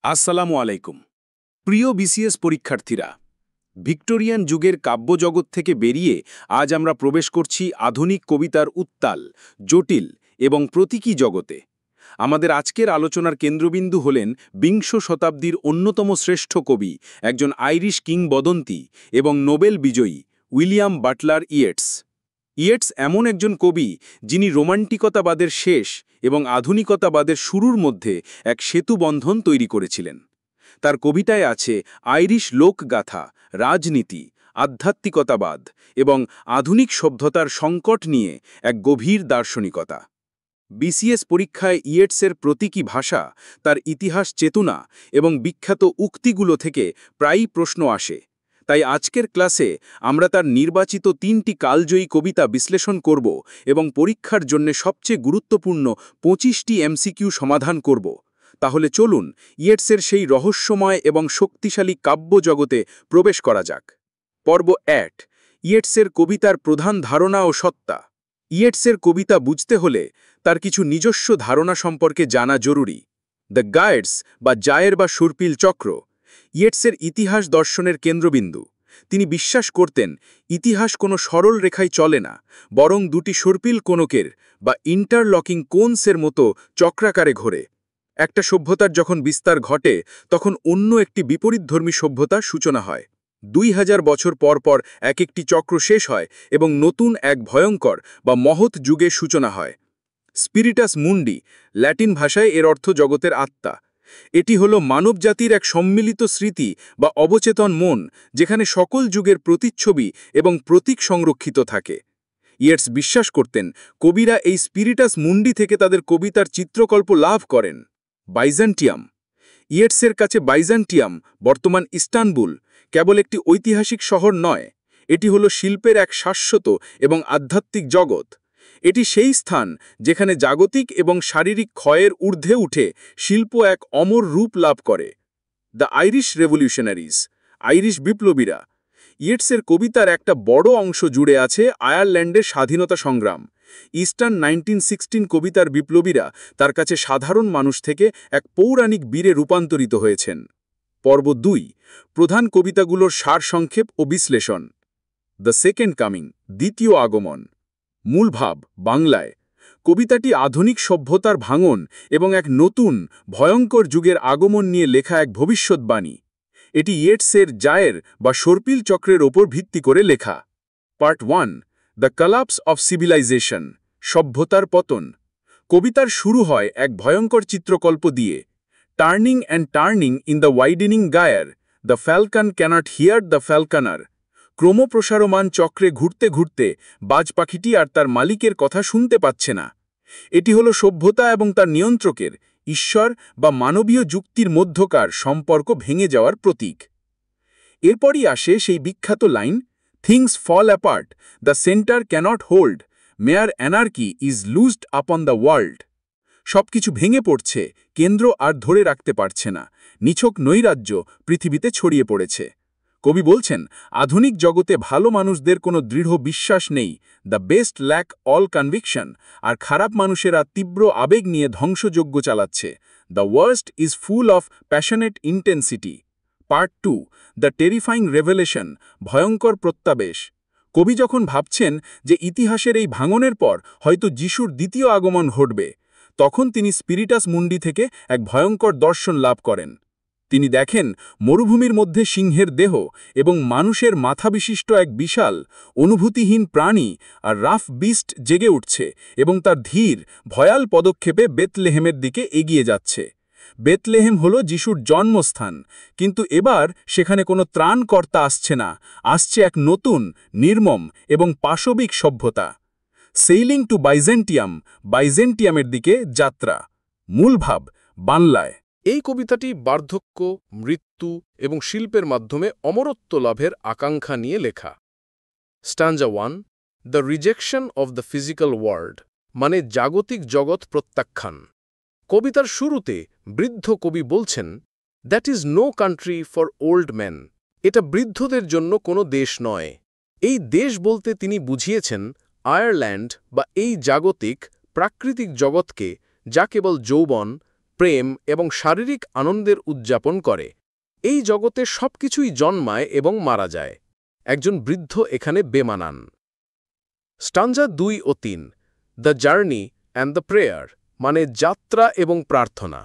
আসসালামু আলাইকুম। প্রিয় বিসিএস পরীক্ষার্থীরা, ভিক্টোরিয়ান যুগের কাব্যজগৎ থেকে বেরিয়ে আজ আমরা প্রবেশ করছি আধুনিক কবিতার উত্তাল, জটিল এবং প্রতীকী জগতে। আমাদের আজকের আলোচনার কেন্দ্রবিন্দু হলেন বিংশ শতাব্দীর অন্যতম শ্রেষ্ঠ কবি, একজন আইরিশ কিংবদন্তি এবং নোবেল বিজয়ী উইলিয়াম বাটলার ইয়েটস। ইয়েটস এমন একজন কবি যিনি রোমান্টিকতাবাদের শেষ এবং আধুনিকতাবাদের শুরুর মধ্যে এক সেতুবন্ধন তৈরি করেছিলেন। তার কবিতায় আছে আইরিশ লোকগাথা, রাজনীতি, আধ্যাত্মিকতাবাদ এবং আধুনিক সভ্যতার সংকট নিয়ে এক গভীর দার্শনিকতা। বিসিএস পরীক্ষায় ইয়েটসের প্রতীকী ভাষা, তার ইতিহাস চেতনা এবং বিখ্যাত উক্তিগুলো থেকে প্রায়ই প্রশ্ন আসে। তাই আজকের ক্লাসে আমরা তার নির্বাচিত ৩টি কালজয়ী কবিতা বিশ্লেষণ করব এবং পরীক্ষার জন্য সবচেয়ে গুরুত্বপূর্ণ ২৫টি এমসিকিউ সমাধান করব। তাহলে চলুন ইয়েটসের সেই রহস্যময় এবং শক্তিশালী কাব্য জগতে প্রবেশ করা যাক। পর্ব ১। ইয়েটসের কবিতার প্রধান ধারণা ও সত্তা। ইয়েটসের কবিতা বুঝতে হলে তার কিছু নিজস্ব ধারণা সম্পর্কে জানা জরুরি। দ্য গায়েডস বা জায়ের বা সুরপিল চক্র ইয়েটসের ইতিহাস দর্শনের কেন্দ্রবিন্দু। তিনি বিশ্বাস করতেন ইতিহাস কোনো সরল রেখায় চলে না, বরং দুটি সুরপিল কোণকের বা ইন্টারলকিং কোনসের মতো চক্রাকারে ঘোরে। একটা সভ্যতার যখন বিস্তার ঘটে, তখন অন্য একটি বিপরীতধর্মী সভ্যতার সূচনা হয়। ২০০০ বছর পর পর এক একটি চক্র শেষ হয় এবং নতুন এক ভয়ঙ্কর বা মহৎ যুগের সূচনা হয়। স্পিরিটাস মুন্ডি, ল্যাটিন ভাষায় এর অর্থ জগতের আত্মা। এটি হল মানবজাতির এক সম্মিলিত স্মৃতি বা অবচেতন মন, যেখানে সকল যুগের প্রতিচ্ছবি এবং প্রতীক সংরক্ষিত থাকে। ইয়েটস বিশ্বাস করতেন কবিরা এই স্পিরিটাস মুন্ডি থেকে তাদের কবিতার চিত্রকল্প লাভ করেন। বাইজেন্টিয়াম। ইয়েটসের কাছে বাইজেন্টিয়াম, বর্তমান ইস্তানবুল, কেবল একটি ঐতিহাসিক শহর নয়, এটি হল শিল্পের এক শাশ্বত এবং আধ্যাত্মিক জগৎ। এটি সেই স্থান যেখানে জাগতিক এবং শারীরিক ক্ষয়ের ঊর্ধ্বে উঠে শিল্প এক অমর রূপ লাভ করে। দ্য আইরিশ রেভলিউশনারিজ, আইরিশ বিপ্লবীরা। ইয়েটসের কবিতার একটা বড় অংশ জুড়ে আছে আয়ারল্যান্ডের স্বাধীনতা সংগ্রাম। ইস্টার্ন 1916 কবিতার বিপ্লবীরা তার কাছে সাধারণ মানুষ থেকে এক পৌরাণিক বীরে রূপান্তরিত হয়েছেন। পর্ব ২। প্রধান কবিতাগুলোর সারসংক্ষেপ ও বিশ্লেষণ। দ্য সেকেন্ড কামিং, দ্বিতীয় আগমন। মূল ভাব বাংলায়। কবিতাটি আধুনিক সভ্যতার ভাঙন এবং এক নতুন, ভয়ঙ্কর যুগের আগমন নিয়ে লেখা এক ভবিষ্যৎবাণী। এটি ইয়েটসের জায়ের বা সর্পিল চক্রের ওপর ভিত্তি করে লেখা। Part ১। The collapse of civilisation, সভ্যতার পতন। কবিতার শুরু হয় এক ভয়ঙ্কর চিত্রকল্প দিয়ে। Turning and turning in the widening gyre, the falcon cannot hear the falconer. ক্রমপ্রসারমান চক্রে ঘুরতে ঘুরতে বাজ পাখিটি আর তার মালিকের কথা শুনতে পাচ্ছে না। এটি হল সভ্যতা এবং তার নিয়ন্ত্রকের, ঈশ্বর বা মানবীয় যুক্তির মধ্যকার সম্পর্ক ভেঙে যাওয়ার প্রতীক। এরপরই আসে সেই বিখ্যাত line, things fall apart, the centre cannot hold, mere anarchy is loosed upon the world. সবকিছু ভেঙে পড়ছে, কেন্দ্র আর ধরে রাখতে পারছে না, নিছক নৈরাজ্য পৃথিবীতে ছড়িয়ে পড়েছে। কবি বলছেন আধুনিক জগতে ভালো মানুষদের কোনো দৃঢ় বিশ্বাস নেই, the best lack all conviction, আর খারাপ মানুষেরা তীব্র আবেগ নিয়ে ধ্বংসযজ্ঞ চালাচ্ছে, the worst is full of passionate intensity. Part ২। The terrifying revelation, ভয়ঙ্কর প্রত্যাবেশ। কবি যখন ভাবছেন যে ইতিহাসের এই ভাঙনের পর হয়তো যিশুর দ্বিতীয় আগমন ঘটবে, তখন তিনি স্পিরিটাস মুন্ডি থেকে এক ভয়ঙ্কর দর্শন লাভ করেন। তিনি দেখেন মরুভূমির মধ্যে সিংহের দেহ এবং মানুষের মাথা বিশিষ্ট এক বিশাল, অনুভূতিহীন প্রাণী আর রাফ বিস্ট জেগে উঠছে এবং তার ধীর, ভয়াল পদক্ষেপে বেতলেহেমের দিকে এগিয়ে যাচ্ছে। বেতলেহেম হল যিশুর জন্মস্থান, কিন্তু এবার সেখানে কোনো ত্রাণকর্তা আসছে না, আসছে এক নতুন, নির্মম এবং পাশবিক সভ্যতা। সেইলিং টু বাইজেন্টিয়াম, বাইজেন্টিয়ামের দিকে যাত্রা। মূল ভাব বাংলায়। এই কবিতাটি বার্ধক্য, মৃত্যু এবং শিল্পের মাধ্যমে অমরত্ব লাভের আকাঙ্ক্ষা নিয়ে লেখা। Stanza ১। The rejection of the physical world, মানে জাগতিক জগৎ প্রত্যাখ্যান। কবিতার শুরুতে বৃদ্ধ কবি বলছেন, that is no country for old man, এটা বৃদ্ধদের জন্য কোনো দেশ নয়। এই দেশ বলতে তিনি বুঝিয়েছেন আয়ারল্যান্ড বা এই জাগতিক, প্রাকৃতিক জগৎকে, যা কেবল যৌবন, প্রেম এবং শারীরিক আনন্দের উদযাপন করে। এই জগতে সবকিছুই জন্মায় এবং মারা যায়। একজন বৃদ্ধ এখানে বেমানান। স্টাঞ্জা 2 ও 3, the journey and the prayer, মানে যাত্রা এবং প্রার্থনা।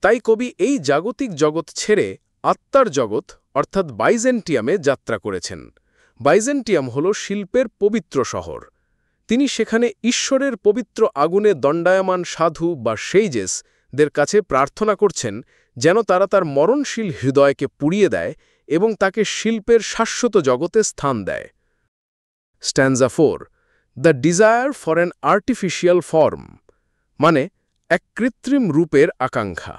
তাই কবি এই জাগতিক জগৎ ছেড়ে আত্মার জগৎ অর্থাৎ বাইজেন্টিয়ামে যাত্রা করেছেন। বাইজেন্টিয়াম হল শিল্পের পবিত্র শহর। তিনি সেখানে ঈশ্বরের পবিত্র আগুনে দণ্ডায়মান সাধু বা সেইজেসদের কাছে প্রার্থনা করছেন যেন তারা তার মরণশীল হৃদয়কে পুড়িয়ে দেয় এবং তাকে শিল্পের শাশ্বত জগতে স্থান দেয়। স্ট্যানজা 4, the desire for an artificial form, মানে এক কৃত্রিম রূপের আকাঙ্ক্ষা।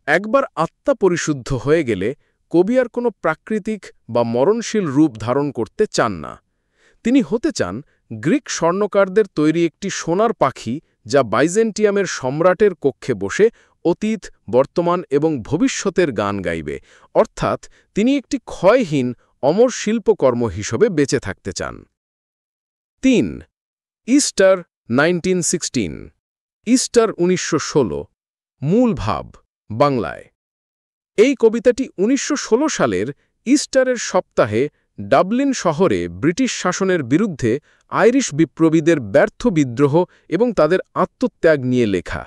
একবার আত্মা পরিশুদ্ধ হয়ে গেলে কবি আর কোনো প্রাকৃতিক বা মরণশীল রূপ ধারণ করতে চান না। তিনি হতে চান গ্রিক স্বর্ণকারদের তৈরি একটি সোনার পাখি যা বাইজেন্টিয়ামের সম্রাটের কক্ষে বসে অতীত, বর্তমান এবং ভবিষ্যতের গান গাইবে, অর্থাৎ তিনি একটি ক্ষয়হীন অমর শিল্পকর্ম হিসেবে বেঁচে থাকতে চান। 3. ইস্টার 1916, ইস্টার 1916, মূল ভাব বাংলায়। এই কবিতাটি 1916 সালের ইস্টারের সপ্তাহে ডাবলিন শহরে ব্রিটিশ শাসনের বিরুদ্ধে আইরিশ বিপ্লবীদের ব্যর্থ বিদ্রোহ এবং তাদের আত্মত্যাগ নিয়ে লেখা।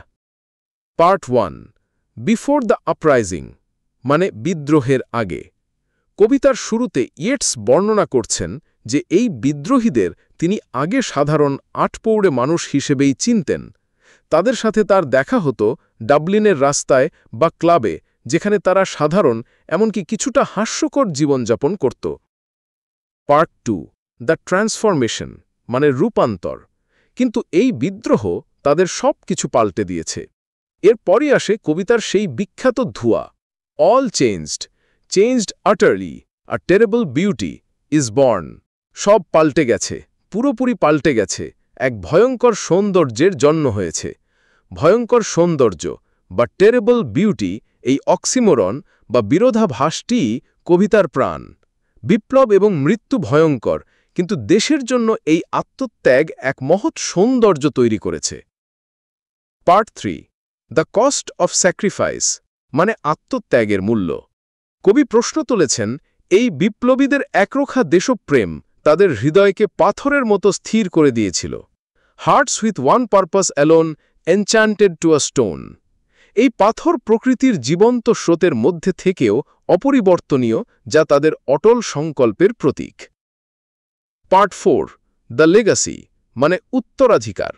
পার্ট 1, বিফোর দ্য আপরাইজিং, মানে বিদ্রোহের আগে। কবিতার শুরুতে ইয়েটস বর্ণনা করছেন যে এই বিদ্রোহীদের তিনি আগে সাধারণ আটপৌড়ে মানুষ হিসেবেই চিনতেন। তাদের সাথে তার দেখা হতো ডাবলিনের রাস্তায় বা ক্লাবে, যেখানে তারা সাধারণ এমনকি কিছুটা হাস্যকর জীবনযাপন করত। পার্ট 2, দ্য ট্রান্সফরমেশন, মানে রূপান্তর। কিন্তু এই বিদ্রোহ তাদের সব কিছু পাল্টে দিয়েছে। এরপরই আসে কবিতার সেই বিখ্যাত ধোঁয়া, all changed আটারলি, a terrible beauty is born. সব পাল্টে গেছে, পুরোপুরি পাল্টে গেছে, এক ভয়ঙ্কর সৌন্দর্যের জন্ম হয়েছে। ভয়ঙ্কর সৌন্দর্য বা টেরেবল বিউটি, এই অক্সিমোরন বা বিরোধাভাসটিই কবিতার প্রাণ। বিপ্লব এবং মৃত্যু ভয়ঙ্কর, কিন্তু দেশের জন্য এই আত্মত্যাগ এক মহৎ সৌন্দর্য তৈরি করেছে। Part 3, the cost of sacrifice, মানে আত্মত্যাগের মূল্য। কবি প্রশ্ন তুলেছেন, এই বিপ্লবীদের একরোখা দেশপ্রেম তাদের হৃদয়কে পাথরের মতো স্থির করে দিয়েছিল। Hearts with one purpose alone enchanted to a stone. এই পাথর প্রকৃতির জীবন্ত স্রোতের মধ্যে থেকেও অপরিবর্তনীয়, যা তাদের অটল সংকল্পের প্রতীক। পার্ট 4, দ্য লেগাসি, মানে উত্তরাধিকার।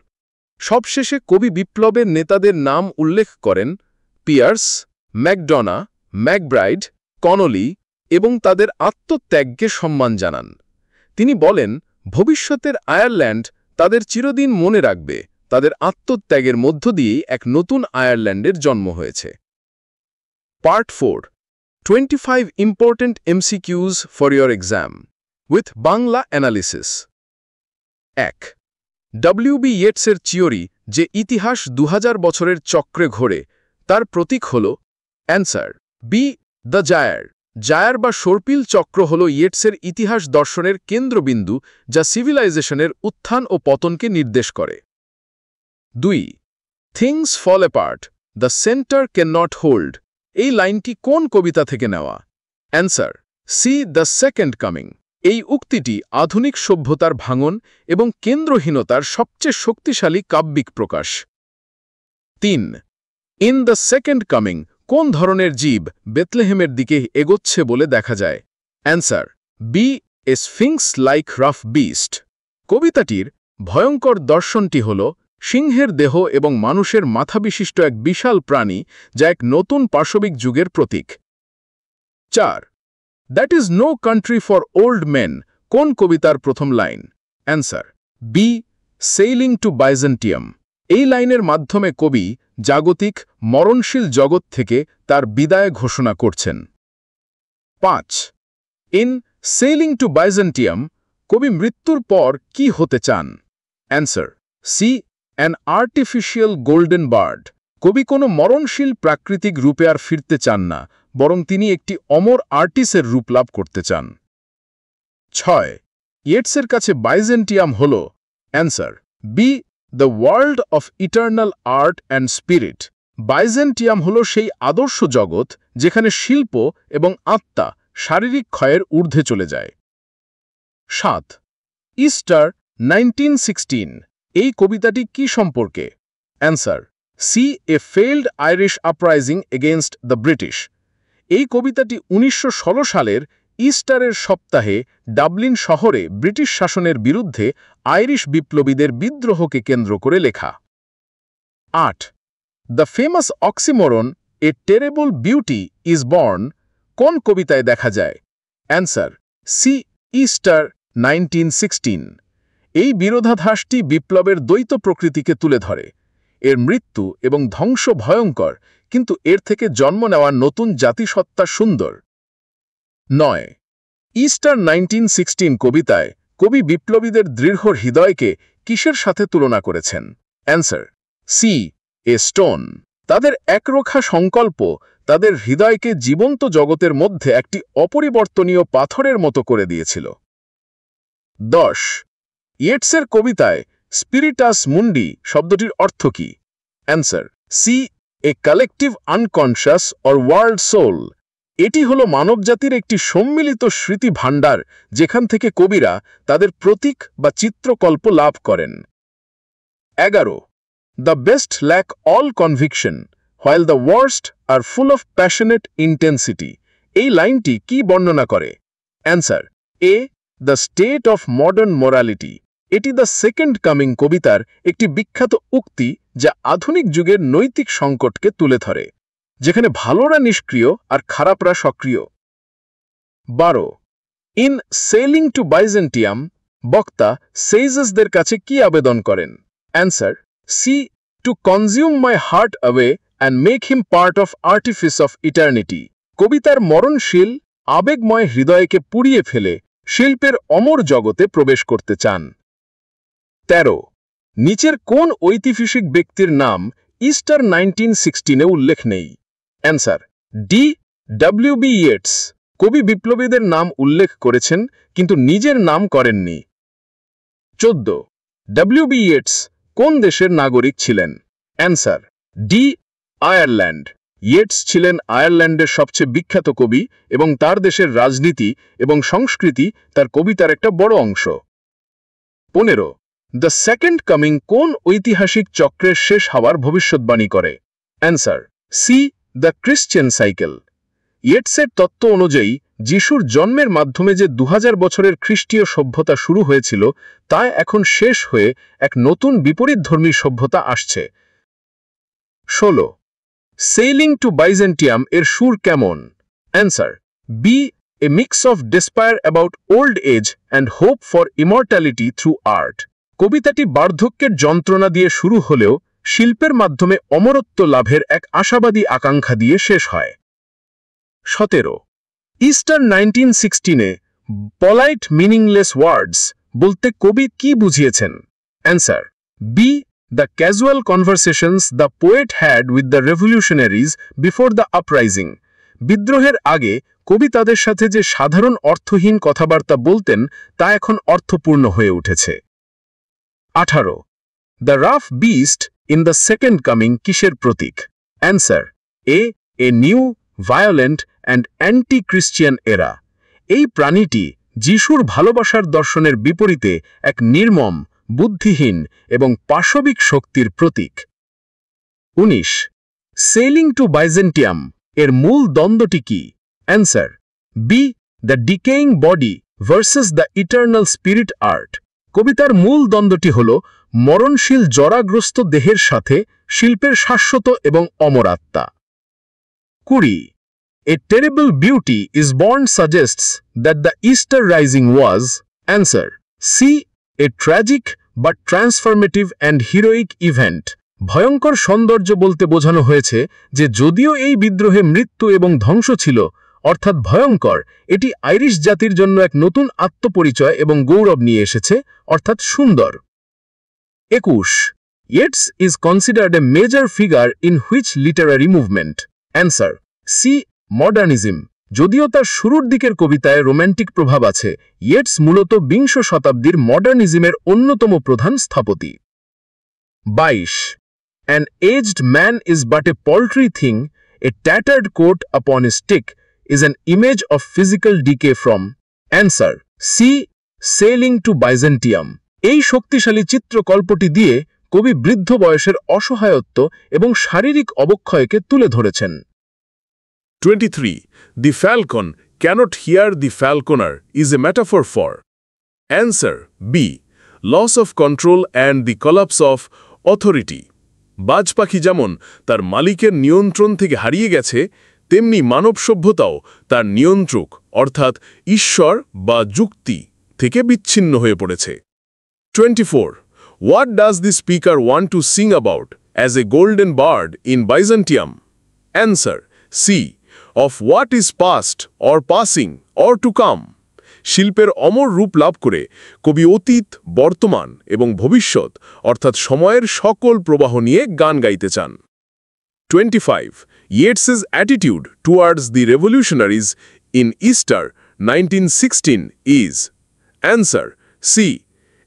সবশেষে কবি বিপ্লবের নেতাদের নাম উল্লেখ করেন, পিয়ার্স, ম্যাকডোনা, ম্যাকব্রাইড, কনলি, এবং তাদের আত্মত্যাগকে সম্মান জানান। তিনি বলেন, ভবিষ্যতের আয়ারল্যান্ড তাদের চিরদিন মনে রাখবে, তাদের আত্মত্যাগের মধ্য দিয়েই এক নতুন আয়ারল্যান্ডের জন্ম হয়েছে। Part 4, 25 important MCQs for your exam with Bangla analysis. 1. WB ইয়েটসের থিওরি যে ইতিহাস 2000 বছরের চক্রে ঘোরে, তার প্রতীক হল answer B, the gyre. Gyre বা সর্পিল চক্র হল ইয়েটসের ইতিহাস দর্শনের কেন্দ্রবিন্দু, যা সিভিলাইজেশনের উত্থান ও পতনকে নির্দেশ করে। 2. Things fall apart, the centre can not hold. এই লাইনটি কোন কবিতা থেকে নেওয়া? Answer C, the second coming. এই উক্তিটি আধুনিক সভ্যতার ভাঙন এবং কেন্দ্রহীনতার সবচেয়ে শক্তিশালী কাব্যিক প্রকাশ। 3. ইন দ্য সেকেন্ড কামিং কোন ধরনের জীব বেথলেহেমের দিকে এগোচ্ছে বলে দেখা যায়? অ্যান্সার বি, এ স্ফিংক্স লাইক রাফ বিস্ট। কবিতাটির ভয়ঙ্কর দর্শনটি হল সিংহের দেহ এবং মানুষের মাথাবিশিষ্ট এক বিশাল প্রাণী, যা এক নতুন পাশবিক যুগের প্রতীক। 4. That is no country for old men কোন কবিতার প্রথম লাইন? Answer B, sailing to Byzantium. এই লাইনের মাধ্যমে কবি জাগতিক মরণশীল জগৎ থেকে তার বিদায় ঘোষণা করছেন। 5. ইন সেইলিং টু বাইজেন্টিয়াম কবি মৃত্যুর পর কি হতে চান? Answer C, an artificial golden bird. কবি কোনো মরণশীল প্রাকৃতিক রূপে আর ফিরতে চান না, বরং তিনি একটি অমর আর্টিসের রূপ লাভ করতে চান। 6. ইয়েটসের কাছে বাইজেন্টিয়াম হল answer B, the world of eternal art and spirit, Byzantium হল সেই আদর্শ জগৎ যেখানে শিল্প এবং আত্মা শারীরিক ক্ষয়ের ঊর্ধ্বে চলে যায়। 7. ইস্টার 1916 এই কবিতাটি কি সম্পর্কে? Answer C a failed Irish uprising against the British. এই কবিতাটি 1916 সালের ইস্টারের সপ্তাহে ডাবলিন শহরে ব্রিটিশ শাসনের বিরুদ্ধে আইরিশ বিপ্লবীদের বিদ্রোহকে কেন্দ্র করে লেখা। 8. The famous oxymoron a terrible beauty is born কোন কবিতায় দেখা যায়? Answer C Easter 1916। এই বিরোধাভাসটি বিপ্লবের দ্বৈত প্রকৃতিকে তুলে ধরে। এর মৃত্যু এবং ধ্বংস ভয়ঙ্কর, কিন্তু এর থেকে জন্ম নেওয়া নতুন জাতিসত্তা সুন্দর। 9. ইস্টার 1916 কবিতায় কবি বিপ্লবীদের দৃঢ় হৃদয়কে কিসের সাথে তুলনা করেছেন? Answer C a stone. তাদের একরোখা সংকল্প তাদের হৃদয়কে জীবন্ত জগতের মধ্যে একটি অপরিবর্তনীয় পাথরের মতো করে দিয়েছিল। 10. ইয়েটসের কবিতায় স্পিরিটাস মুন্ডি শব্দটির অর্থ কি? Answer C a collective unconscious or world soul. এটি হল মানবজাতির একটি সম্মিলিত স্মৃতি ভাণ্ডার যেখান থেকে কবিরা তাদের প্রতীক বা চিত্রকল্প লাভ করেন। 11. The best lack all conviction while the worst are full of passionate intensity এই লাইনটি কি বর্ণনা করে? Answer A the state of modern morality. এটি দ্য সেকেন্ড কামিং কবিতার একটি বিখ্যাত উক্তি যা আধুনিক যুগের নৈতিক সংকটকে তুলে ধরে, যেখানে ভালোরা নিষ্ক্রিয় আর খারাপরা সক্রিয়। 12. ইন সেলিং টু বাইজেন্টিয়াম বক্তা সেইজেসদের কাছে কি আবেদন করেন? Answer C to consume my heart away and make him part of artifice of eternity. কবিতার মরণশীল আবেগময় হৃদয়কে পুড়িয়ে ফেলে শিল্পের অমর জগতে প্রবেশ করতে চান। 13. নিচের কোন ঐতিহাসিক ব্যক্তির নাম ইস্টার 1916 উল্লেখ নেই? Answer D W B. ইয়েটস। কবি বিপ্লবীদের নাম উল্লেখ করেছেন কিন্তু নিজের নাম করেননি। 14. ডব্লিউ.বি. ইয়েটস কোন দেশের নাগরিক ছিলেন? Answer D Ireland. ইয়েটস ছিলেন আয়ারল্যান্ডের সবচেয়ে বিখ্যাত কবি এবং তার দেশের রাজনীতি এবং সংস্কৃতি তার কবিতার একটা বড় অংশ। 15. দ্য সেকেন্ড কামিং কোন ঐতিহাসিক চক্রের শেষ হওয়ার ভবিষ্যৎবাণী করে? Answer C the Christian cycle. ইয়েটসের তত্ত্ব অনুযায়ী যিশুর জন্মের মাধ্যমে যে 2000 বছরের খ্রিস্টীয় সভ্যতা শুরু হয়েছিল তা এখন শেষ হয়ে এক নতুন বিপরীতধর্মী সভ্যতা আসছে। 16. সেইলিং টু বাইজেন্টিয়াম এর সুর কেমন? Answer B a mix of despair about old age and hope for immortality through art. কবিতাটি বার্ধক্যের যন্ত্রণা দিয়ে শুরু হলেও শিল্পের মাধ্যমে অমরত্ব লাভের এক আশাবাদী আকাঙ্ক্ষা দিয়ে শেষ হয়। 17. ইস্টার 1916 পলাইট মিনিংলেস ওয়ার্ডস বলতে কবি কি বুঝিয়েছেন? Answer B the casual conversations the poet had with the revolutionaries before the uprising. বিদ্রোহের আগে কবি তাদের সাথে যে সাধারণ অর্থহীন কথাবার্তা বলতেন তা এখন অর্থপূর্ণ হয়ে উঠেছে। 18. The rough beast in the second coming কিসের প্রতীক? Answer A new violent and anti Christian era. এই প্রাণীটি যিশুর ভালোবাসার দর্শনের বিপরীতে এক নির্মম, বুদ্ধিহীন এবং পাশবিক শক্তির প্রতীক। 19. সেইলিং টু বাইজেন্টিয়াম এর মূল দ্বন্দ্বটি কি? Answer B the decaying body versus the eternal spirit art. কবিতার মূল দ্বন্দ্বটি হল মরণশীল জরাগ্রস্ত দেহের সাথে শিল্পের শাশ্বত এবং অমর আত্মা। 20. A terrible beauty is born suggests that the Easter rising was, answer, C. A tragic but transformative and heroic event. ভয়ঙ্কর সৌন্দর্য বলতে বোঝানো হয়েছে যে যদিও এই বিদ্রোহে মৃত্যু এবং ধ্বংস ছিল, অর্থাৎ ভয়ঙ্কর, এটি আইরিশ জাতির জন্য এক নতুন আত্মপরিচয় এবং গৌরব নিয়ে এসেছে, অর্থাৎ সুন্দর। 21. Yeats is considered a major figure in which literary movement? Answer, C. Modernism. যদিও তার শুরুর দিকের কবিতায় রোম্যান্টিক প্রভাব আছে, ইয়েটস মূলত 20 শতাব্দীর মডার্নিজমের অন্যতম প্রধান স্থপতি। 22. An aged man is but a paltry thing, a tattered coat upon a stick is an image of physical decay from. Answer. C. Sailing to Byzantium. এই শক্তিশালী চিত্রকল্পটি দিয়ে কবি বৃদ্ধ বয়সের অসহায়ত্ব এবং শারীরিক অবক্ষয়কে তুলে ধরেছেন। 23. The falcon cannot hear the falconer is a metaphor for. Answer. B. Loss of control and the collapse of authority. বাজ পাখি যেমন তার মালিকের নিয়ন্ত্রণ থেকে হারিয়ে গেছে, তেমনি মানব সভ্যতাও তার নিয়ন্ত্রক অর্থাৎ ঈশ্বর বা যুক্তি থেকে বিচ্ছিন্ন হয়ে পড়েছে। 24. What does the speaker want to sing about as a golden bard in Byzantium? Answer. C. Of what is past or passing or to come. শিল্পের অমর রূপ লাভ করে কবি অতীত, বর্তমান এবং ভবিষ্যৎ অর্থাৎ সময়ের সকল প্রবাহ নিয়ে গান গাইতে চান। 25. Yeats's attitude towards the revolutionaries in Easter 1916 is. Answer. C.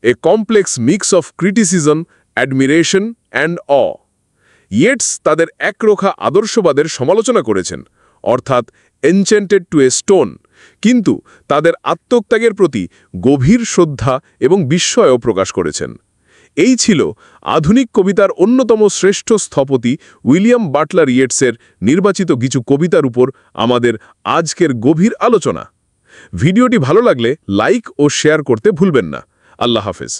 A complex mix of criticism, admiration and awe. Yeats তাদের একরোখা আদর্শবাদের সমালোচনা করেছেন, অর্থাৎ enchanted to a stone, কিন্তু তাদের আত্মত্যাগের প্রতি গভীর শ্রদ্ধা এবং বিস্ময়ও প্রকাশ করেছেন। এই ছিল আধুনিক কবিতার অন্যতম শ্রেষ্ঠ স্থপতি উইলিয়াম বাটলার ইয়েটসের নির্বাচিত কিছু কবিতার উপর আমাদের আজকের গভীর আলোচনা। ভিডিওটি ভালো লাগলে লাইক ও শেয়ার করতে ভুলবেন না। আল্লাহ হাফেজ।